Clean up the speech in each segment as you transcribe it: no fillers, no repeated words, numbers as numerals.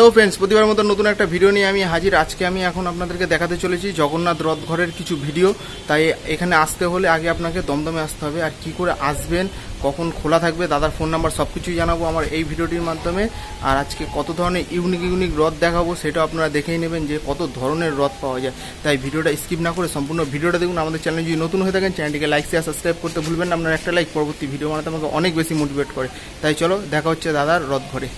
Hello friends, প্রতিবার মতো নতুন একটা ভিডিও নিয়ে আমি হাজির। আজকে আমি এখন আপনাদেরকে দেখাতে চলেছি জগন্নাথ রথ ঘরের কিছু ভিডিও। তাই এখানে আসতে হলে আগে আপনাকে দমদমে আসতে হবে। আর কি করে আসবেন, কখন খোলা থাকবে, দাদার ফোন নাম্বার সব কিছুই জানাবো আমার এই ভিডিওটির মাধ্যমে। আর আজকে কত ধরনের ইউনিক রথ দেখাবো সেটাও আপনারা দেখেই নেবেন যে কত ধরনের রথ পাওয়া যায়। তাই ভিডিওটা স্কিপ না করে সম্পূর্ণ ভিডিওটা দেখুন। আমাদের চ্যানেল যদি নতুন হয়ে থাকেন চ্যানেলটিকে লাইক শেয়ার সাবস্ক্রাইব করতে ভুলবেন না। আপনার একটা লাইক পরবর্তী ভিডিও বানাতে আমাকে অনেক বেশি মোটিভেট করে। তাই চলো দেখা হচ্ছে দাদার রথ ঘরে।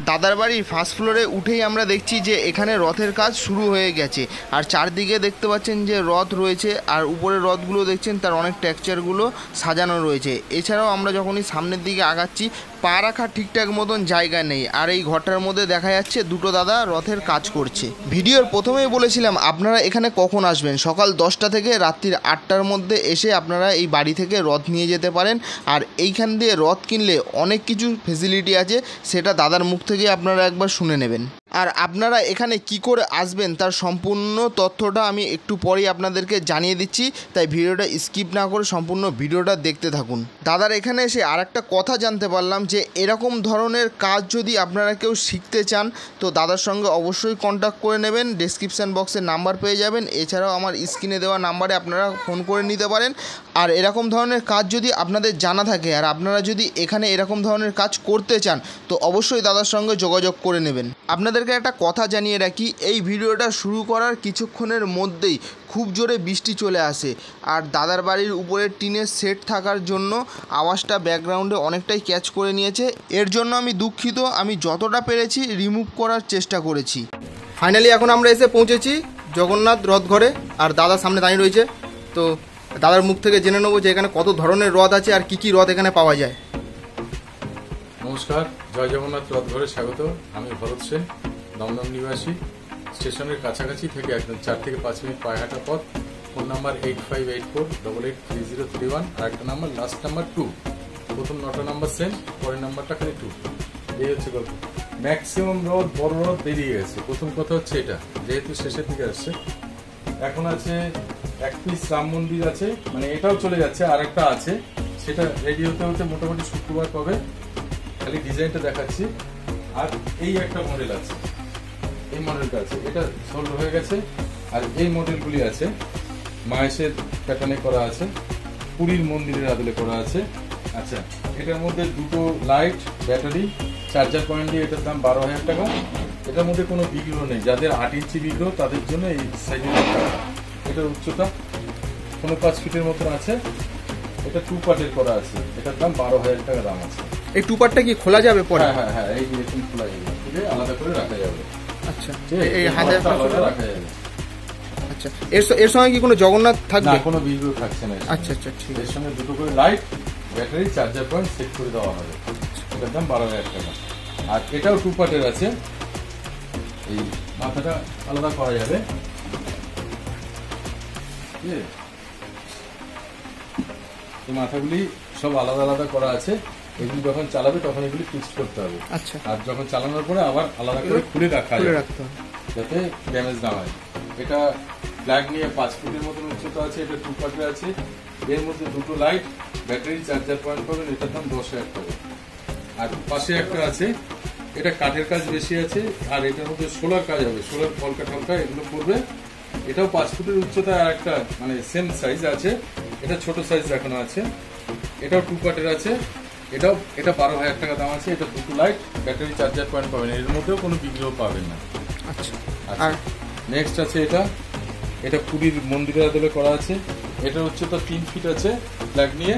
দাদার বাড়ির ফার্স্ট ফ্লোরে উঠেই আমরা দেখছি যে এখানে রথের কাজ শুরু হয়ে গেছে। আর চারদিকে দেখতে পাচ্ছেন যে রথ রয়েছে, আর উপরের রথগুলো দেখছেন তার অনেক টেক্সচারগুলো সাজানো রয়েছে। এছাড়াও আমরা যখনই সামনের দিকে আগাচ্ছি পা রাখা ঠিকঠাক মতন জায়গা নেই। আর এই ঘরটার মধ্যে দেখা যাচ্ছে দুটো দাদা রথের কাজ করছে। ভিডিওর প্রথমেই বলেছিলাম আপনারা এখানে কখন আসবেন, সকাল 10টা থেকে রাত্রির 8টার মধ্যে এসে আপনারা এই বাড়ি থেকে রথ নিয়ে যেতে পারেন। আর এইখান দিয়ে রথ কিনলে অনেক কিছু ফেসিলিটি আছে, সেটা দাদার মুখ থেকে আপনারা একবার শুনে নেবেন। আর আপনারা এখানে কি করে আসবেন তার সম্পূর্ণ তথ্যটা আমি একটু পরেই আপনাদেরকে জানিয়ে দিচ্ছি। তাই ভিডিওটা স্কিপ না করে সম্পূর্ণ ভিডিওটা দেখতে থাকুন। দাদার এখানে এসে আর একটা কথা জানতে পারলাম যে এরকম ধরনের কাজ যদি আপনারা কেউ শিখতে চান তো দাদার সঙ্গে অবশ্যই কন্ট্যাক্ট করে নেবেন। ডেসক্রিপশান বক্সে নাম্বার পেয়ে যাবেন। এছাড়াও আমার স্ক্রিনে দেওয়া নাম্বারে আপনারা ফোন করে নিতে পারেন। আর এরকম ধরনের কাজ যদি আপনাদের জানা থাকে আর আপনারা যদি এখানে এরকম ধরনের কাজ করতে চান তো অবশ্যই দাদার সঙ্গে যোগাযোগ করে নেবেন। আপনাদেরকে একটা কথা জানিয়ে রাখি, এই ভিডিওটা শুরু করার কিছুক্ষণের মধ্যেই খুব জোরে বৃষ্টি চলে আসে। আর দাদার বাড়ির উপরে টিনের সেট থাকার জন্য আওয়াজটা ব্যাকগ্রাউন্ডে অনেকটাই ক্যাচ করে নিয়েছে। এর জন্য আমি দুঃখিত, আমি যতটা পেরেছি রিমুভ করার চেষ্টা করেছি। ফাইনালি এখন আমরা এসে পৌঁছেছি জগন্নাথ রথ ঘরে। আর দাদা সামনে দাঁড়িয়ে রয়েছে, তো দাদার মুখ থেকে জেনে নেবো যে এখানে কত ধরনের রথ আছে আর কি রথ এখানে পাওয়া যায়। নমস্কার, জয় জগন্নাথ রথ ঘরে স্বাগত। আমি ভরত সেন, দমদম নিবাসী। স্টেশনের কাছাকাছি থেকে একদম 4 থেকে 5 মিনিট পায়ে হাঁটা পথ। Phone number 8584883031। আর একটা নাম্বার, লাস্ট নাম্বার 2। প্রথম 9টা নাম্বার সেম, পরের নাম্বারটা খালি 2। এই হচ্ছে গল্প। ম্যাক্সিমাম রথ, বড় রথ বেরিয়ে গেছে। প্রথম কথা হচ্ছে এটা, যেহেতু শেষের দিকে আসছে। এখন আছে এক পিস রাম মন্দির আছে, মানে এটাও চলে যাচ্ছে, আর একটা আছে, সেটা রেডি হতে হতে মোটামুটি শুক্রবার পাবে। খালি ডিজাইনটা দেখাচ্ছি। আর এই একটা মডেল আছে, এই মডেলটা আছে, এটা সোল্ড হয়ে গেছে। আর এই মডেলগুলি আছে মাহেশের প্যাটার্নে করা আছে, পুরীর মন্দিরের আদলে করা আছে। আচ্ছা, এটার মধ্যে দুটো লাইট, ব্যাটারি, চার্জার পয়েন্ট দিয়ে এটার দাম 12,000 টাকা। এটার মধ্যে কোনো বিগ্রহ নেই, যাদের 8 ইঞ্চি বিগ্রহ তাদের জন্য এই সাইজের টাকা। এটার উচ্চতা 5 ফিটের মতন আছে। এটা 2 পার্টের করা আছে, এটার দাম 12,000 টাকা দাম আছে। এই 2 পার্টটা কি খোলা যাবে পরে? হ্যাঁ হ্যাঁ, এই এরকম খোলা যাবে, খুলে আলাদা করে রাখা যাবে। আচ্ছা, এই হাজার আলাদা রাখা যাবে। আচ্ছা, এর সঙ্গে কি কোনো জগন্নাথ থাকবে? না, কোনো বিগ্রহ থাকছে না। আচ্ছা আচ্ছা, ঠিক আছে। এর সঙ্গে দুটো করে light, battery, charger point set করে দেওয়া হবে। এটার দাম 12,000 টাকা। আর এটাও 2 পার্টের আছে, এই মাথাটা আলাদা করা যাবে। এই মাথাগুলি সব আলাদা আলাদা করা আছে। এগুলি যখন চালাবে তখন এগুলি ফিক্সড করতে হবে। আচ্ছা, আর যখন চালানোর পরে আবার আলাদা করে খুলে রাখতে হবে যাতে ড্যামেজ না হয়। এটা ফ্ল্যাগ নিয়ে 5 ফুটের মতন উচ্চতা আছে। এটা 2 পার্টের আছে। এর মধ্যে দুটো লাইট, ব্যাটারি, চার্জার পয়েন্ট পাবেন। এটার দাম 10,000 টাকা। আর পাশে একটা আছে, এটা কাঠের কাজ বেশি আছে। আর এটার মধ্যে সোলার কাজ হবে, সোলার ফলকা টলকা এগুলো করবে। এটাও 5 ফুটের উচ্চতা। আর একটা মানে সেম সাইজ আছে, এটা ছোট সাইজ দেখানো আছে। এটাও 2 পার্টের আছে। এটা 12,000 টাকা দাম আছে। এটা দুটো লাইট, ব্যাটারি, চার্জার পয়েন্ট পাবেন। এর মধ্যেও কোনো বিগ্রহ পাবেন না। আচ্ছা, আর নেক্সট আছে এটা পুরীর মন্দিরের আদলে করা আছে। এটা উচ্চতা 3 ফিট আছে ফ্ল্যাগ নিয়ে।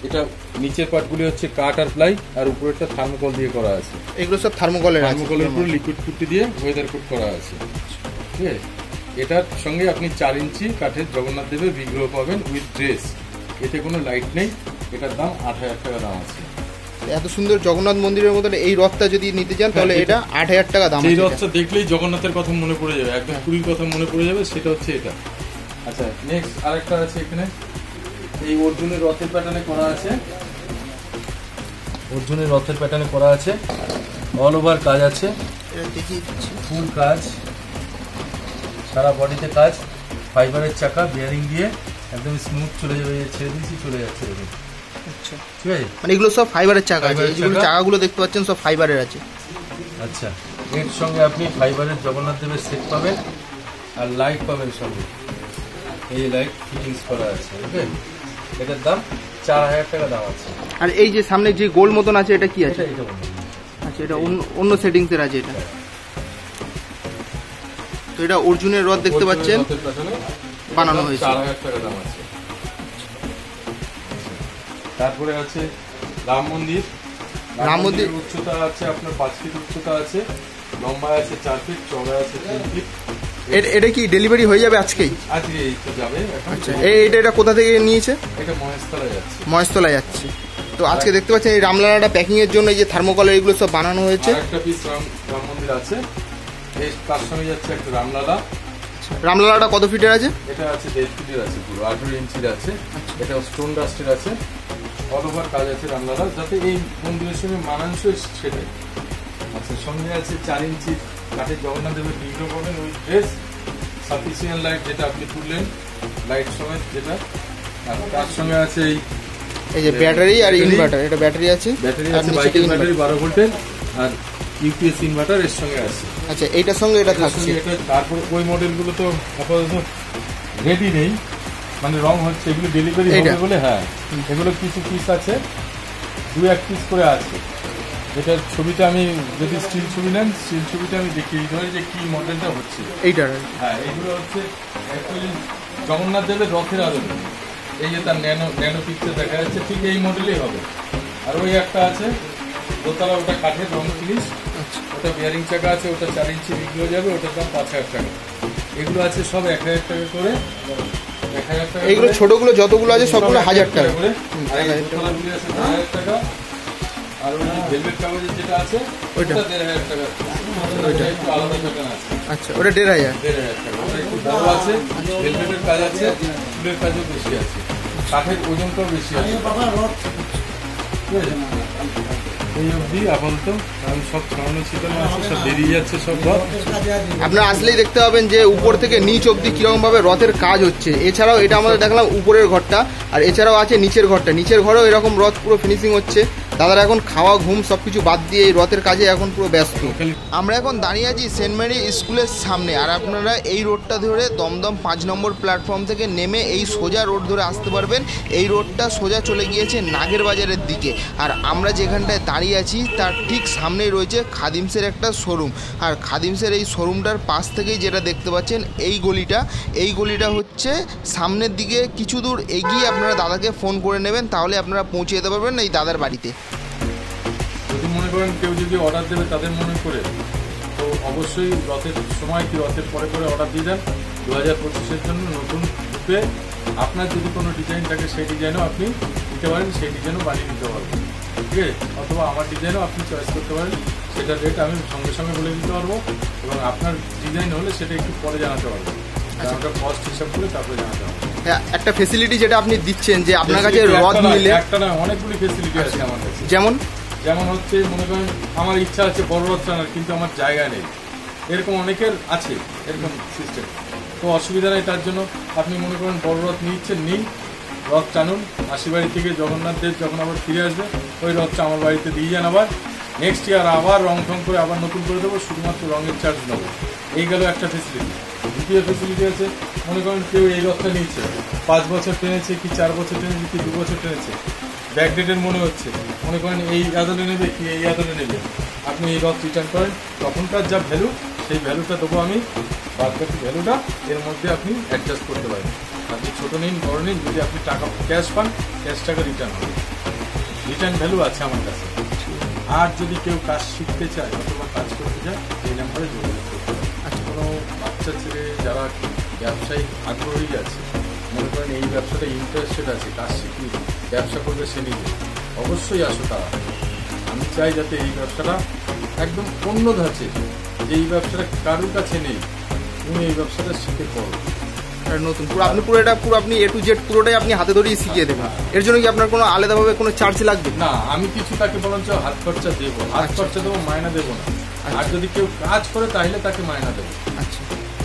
এটা নিচের পার্টগুলি হচ্ছে কাঠ আর প্লাই, আর উপরেরটা থার্মোকল দিয়ে করা আছে। এগুলো সব থার্মোকলের উপরে লিকুইড পুট্টি দিয়ে ওয়েদার কোট করা আছে। ঠিক আছে, এটার সঙ্গে আপনি 4 ইঞ্চি কাঠের জগন্নাথ দেবের বিগ্রহ পাবেন উইথ ড্রেস। এতে কোনো লাইট নেই। এটার দাম 8,000 টাকা দাম আছে। এত সুন্দর জগন্নাথ মন্দিরের মধ্যে এই রথটা যদি নিতে চান তাহলে এটা 8,000 টাকা দাম। এই রথটা দেখলেই জগন্নাথের কথা মনে পড়ে যাবে, একদম পুরীর কথা মনে পড়ে যাবে। সেটা হচ্ছে এটা। আচ্ছা, নেক্সট আরেকটা আছে এখানে, এই অর্জুনের রথের প্যাটার্নে করা আছে। অর্জুনের রথের প্যাটার্নে করা আছে, অল ওভার কাজ আছে, ফুল কাজ, সারা বডিতে কাজ, ফাইবারের চাকা, বিয়ারিং দিয়ে একদম স্মুথ চলে যাবে। ছেড়ে দিয়েছি, চলে যাচ্ছে। আচ্ছা, ঠিক আছে, মানে এগুলো সব ফাইবারের চাকা আছে। যেগুলো চাকাগুলো দেখতে পাচ্ছেন সব ফাইবারের আছে। আচ্ছা, এর সঙ্গে আপনি ফাইবারের জগন্নাথ দেবের সেট পাবেন আর লাইট পাবেন সঙ্গে। এই লাইট ফিটিংস করা আছে, ওকে। এটার দাম 4000 টাকা দাম আছে। আর এই যে সামনে যে গোল মতন আছে এটা কি আছে? এটা আচ্ছা, এটা অন্য সেটিংসের আছে এটা। তো এটা অর্জুনের রথ দেখতে পাচ্ছেন বানানো হয়েছে, 4000 টাকা দাম আছে। তারপরে আছে রাম মন্দির। রাম মন্দির উচ্চতা আছে আপনার 5 ফিট উচ্চতা আছে, লম্বা আছে 4 ফিট, চওড়া আছে 3 ফিট। এটা কি ডেলিভারি হয়ে যাবে আজকেই? আজকে এই তো যাবে। আচ্ছা, এটা কোথা থেকে নিয়েছে? এটা মহেশতলায় যাচ্ছে। মহেশতলায় যাচ্ছে। তো আজকে দেখতে পাচ্ছেন এই রামলালাটা প্যাকিং এর জন্য এই যে থার্মোকল এগুলো সব বানানো হয়েছে। একটা পিস রাম মন্দির আছে, এই তার সঙ্গে যাচ্ছে একটা রামলালা। রামলালাটা কত ফিটের আছে? এটা আছে 1.5 ফিটের আছে, পুরো 18 ইঞ্চির আছে। এটা স্টোন ডাস্টের আছে, অল ওভার কাজ আছে রামলালা, যাতে এই মন্দিরের সঙ্গে মানানসই সেটাই। আচ্ছা, সঙ্গে আছে 4 ইঞ্চি কাঠের জগন্নাথ দেবের বিগ্রহ পাবেন ওই ড্রেস, সাফিসিয়েন্ট লাইট যেটা আপনি তুললেন লাইট সমেত যেটা। আর তার সঙ্গে আছে এই যে ব্যাটারি আর ইনভার্টার। এটা ব্যাটারি আছে, ব্যাটারি আছে, বাইকের ব্যাটারি 12 ভোল্টের, আর ইউপিএস ইনভার্টার এর সঙ্গে আছে। আচ্ছা, এইটার সঙ্গে এটা থাকছে। তারপর ওই মডেলগুলো তো আপাতত রেডি নেই, মানে রং হচ্ছে, এগুলো ডেলিভারি হবে বলে। হ্যাঁ, এগুলো কিছু পিস আছে, 2-1 পিস করে আছে। এটার ছবিটা আমি যদি স্টিল ছবি নেন, স্টিল ছবিটা আমি দেখিয়ে দিতে পারি যে কি মডেলটা হচ্ছে এইটার। হ্যাঁ, এগুলো হচ্ছে অ্যাকচুয়ালি জগন্নাথ দেবের রথের আদলে। এই যে তার ন্যানো পিকচার দেখা যাচ্ছে, ঠিক এই মডেলেই হবে। আর ওই একটা আছে দোতলা, ওটা কাঠের রং ফিনিশ, ওটা বিয়ারিং চাকা আছে, ওটা 4 ইঞ্চি বিক্রি হয়ে যাবে, ওটার দাম 5000 টাকা। এগুলো আছে সব 1000 টাকা করে। 1000 টাকা। এইগুলো ছোটগুলো যতগুলো আছে সবগুলো 1000 টাকা করে। আর এই দোতলাগুলি আছে 1000 টাকা। আর ওই ভেলভেট কাগজের যেটা আছে ওটা 1500 টাকা। ওইটা একটু আলাদা প্যাটার্ন আছে। আচ্ছা, ওটা 1500 টাকা। ওটা একটু বড় আছে, ভেলভেটের কাজ আছে, ফুলের কাজও বেশি আছে, কাঠের ওজনটাও বেশি আছে। এই অবধি আপাতত কারণ সব ছড়ানো ছিটানো আছে, সব বেরিয়ে যাচ্ছে সব রথ। আপনারা আসলেই দেখতে পাবেন যে উপর থেকে নিচ অবধি কিরকম ভাবে রথের কাজ হচ্ছে। এছাড়াও এটা আমাদের দেখলাম উপরের ঘরটা, আর এছাড়াও আছে নিচের ঘরটা। নিচের ঘরেও এরকম রথ পুরো ফিনিশিং হচ্ছে। দাদারা এখন খাওয়া ঘুম সবকিছু বাদ দিয়ে এই রথের কাজে এখন পুরো ব্যস্ত। আমরা এখন দাঁড়িয়ে আছি সেন্ট মেরি স্কুলের সামনে, আর আপনারা এই রোডটা ধরে দমদম 5 নম্বর প্ল্যাটফর্ম থেকে নেমে এই সোজা রোড ধরে আসতে পারবেন। এই রোডটা সোজা চলে গিয়েছে নাগের বাজারের দিকে, আর আমরা যেখানটায় দাঁড়িয়ে আছি তার ঠিক সামনেই রয়েছে খাদিমসের একটা শোরুম। আর খাদিমসের এই শোরুমটার পাশ থেকেই যেটা দেখতে পাচ্ছেন এই গলিটা হচ্ছে সামনের দিকে কিছু দূর এগিয়ে আপনারা দাদাকে ফোন করে নেবেন, তাহলে আপনারা পৌঁছে যেতে পারবেন এই দাদার বাড়িতে। যদি মনে করেন কেউ যদি অর্ডার দেবে তাদের মনে করে, তো অবশ্যই রথের সময় কি রথের পরে অর্ডার দিয়ে দেন। 2025-এর জন্য নতুন রূপে আপনার যদি কোনো ডিজাইন থাকে সেই ডিজাইনও আপনি দিতে পারেন, সেই ডিজাইনও বানিয়ে দিতে পারবেন, ঠিক আছে। অথবা আমার ডিজাইনও আপনি চয়েস করতে পারেন, সেটার রেট আমি সঙ্গে সঙ্গে বলে দিতে পারবো, এবং আপনার ডিজাইন হলে সেটা একটু পরে জানাতে পারবো, ওটা কস্ট হিসাব করে তারপরে জানাতে পারবো। একটা ফেসিলিটি যেটা আপনি দিচ্ছেন যে আপনার কাছে রথ নিলে একটা না, অনেকগুলি ফেসিলিটি আছে আমার কাছে। যেমন হচ্ছে মনে করেন আমার ইচ্ছা আছে বড় রথ টানার, কিন্তু আমার জায়গা নেই, এরকম অনেকের আছে এরকম সিস্টেম, তো অসুবিধা নেই। তার জন্য আপনি মনে করেন বড় রথ নিন, রথ টানুন, মাসির বাড়ি থেকে জগন্নাথ দেব যখন আবার ফিরে আসবে ওই রথটা আমার বাড়িতে দিয়ে যান, আবার নেক্সট ইয়ার আবার রং ঠং করে আবার নতুন করে দেবো, শুধুমাত্র রঙের চার্জ নেবো। এই গেল একটা ফেসিলিটি। দ্বিতীয় ফেসিলিটি আছে, মনে করেন কেউ এই রথটা নিচ্ছে, 5 বছর টেনেছে কি 4 বছর টেনেছে কি 2 বছর টেনেছে, ব্যাকডেটের মনে হচ্ছে, মনে করেন এই আদলে নেবে কি এই আদলে নেবে, আপনি এই রথ রিটার্ন করেন, তখনকার যা ভ্যালু সেই ভ্যালুটা দেবো আমি, বাদবাকি ভ্যালুটা এর মধ্যে আপনি অ্যাডজাস্ট করতে পারেন। আপনি ছোটো নিন বড় নিন, যদি আপনি টাকা ক্যাশ পান ক্যাশ টাকা রিটার্ন হবে, রিটার্ন ভ্যালু আছে আমার কাছে। আর যদি কেউ কাজ শিখতে চায় অথবা কাজ করতে চায় এই নাম্বারে যোগাযোগ করতে পারে। কোনো বাচ্চা ছেলে যারা ব্যবসায়িক আগ্রহী আছে, মনে করেন এই ব্যবসাটা ইন্টারেস্টেড আছে, কাজ শিখি ব্যবসা করবে সে নিজে, অবশ্যই আসো তারা। আমি চাই যাতে এই ব্যবসাটা একদম অন্য ধাঁচে, যে এই ব্যবসাটা কারোর কাছে নেই, তুমি এই ব্যবসাটা শিখে করো নতুন পুরো আপনি পুরো আপনি A to Z পুরোটাই আপনি হাতে ধরেই শিখিয়ে দেবেন। এর জন্য কি আপনার কোনো আলাদাভাবে কোনো চার্জ লাগবে? না, আমি কিছু তাকে বরঞ্চ হাত খরচা দেবো, হাত খরচা দেবো, মায়না দেবো না। আর যদি কেউ কাজ করে তাহলে তাকে মায়না দেবো। আচ্ছা,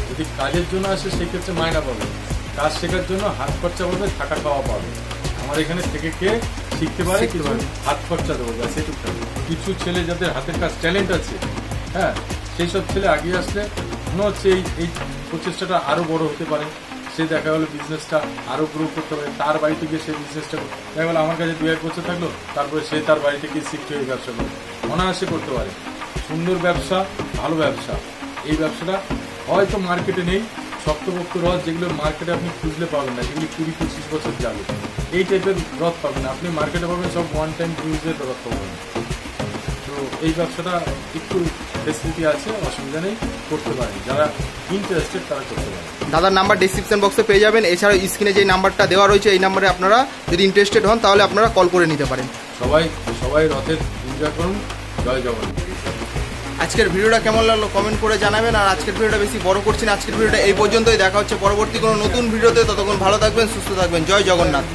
যদি কাজের জন্য আসে সেক্ষেত্রে মায়না পাবে, কাজ শেখার জন্য হাত খরচা পাবে, থাকা খাওয়া পাবে। আমার এখানে থেকে কে শিখতে পারে, কিছু হাত খরচা দেবো, ব্যাস এটুকু। কিছু ছেলে যাদের হাতের কাজ ট্যালেন্ট আছে হ্যাঁ, সেই সব ছেলে আগিয়ে আসলে মনে হচ্ছে এই প্রচেষ্টাটা আরো বড় হতে পারে। সে দেখা গেলো বিজনেসটা আরো গ্রো করতে পারে, তার বাড়িতে গিয়ে সেই বিজনেসটা দেখা গেলো আমার কাছে 2-1 বছর থাকলো, তারপরে সে তার বাড়িতে গিয়ে শিফট হয়ে ব্যবসা করে অনায়াসে করতে পারে। সুন্দর ব্যবসা, ভালো ব্যবসা, এই ব্যবসাটা হয়তো মার্কেটে নেই। শক্তপোক্ত রথ যেগুলো মার্কেটে আপনি খুঁজলে পাবেন না, যেগুলি 20-25 বছর যাবে, এই টাইপের রথ পাবেন। আপনি মার্কেটে পাবেন সব ওয়ান টাইম ইউজের রথ পাবেন। তো এই ব্যবসাটা একটু ফেসিলিটি আছে, অসুবিধা নেই, করতে পারেন। যারা ইন্টারেস্টেড তারা করতে পারেন। দাদার নাম্বার ডিসক্রিপশন বক্সে পেয়ে যাবেন। এছাড়াও স্ক্রিনে যে নাম্বারটা দেওয়া রয়েছে এই নাম্বারে আপনারা যদি ইন্টারেস্টেড হন তাহলে আপনারা কল করে নিতে পারেন। সবাই রথের এনজয় করুন। জয় জগন্নাথ। আজকের ভিডিওটা কেমন লাগলো কমেন্ট করে জানাবেন। আর আজকের ভিডিওটা বেশি বড় করছি না, আজকের ভিডিওটা এই পর্যন্তই। দেখা হচ্ছে পরবর্তী কোনো নতুন ভিডিওতে। ততক্ষণ ভালো থাকবেন, সুস্থ থাকবেন। জয় জগন্নাথ।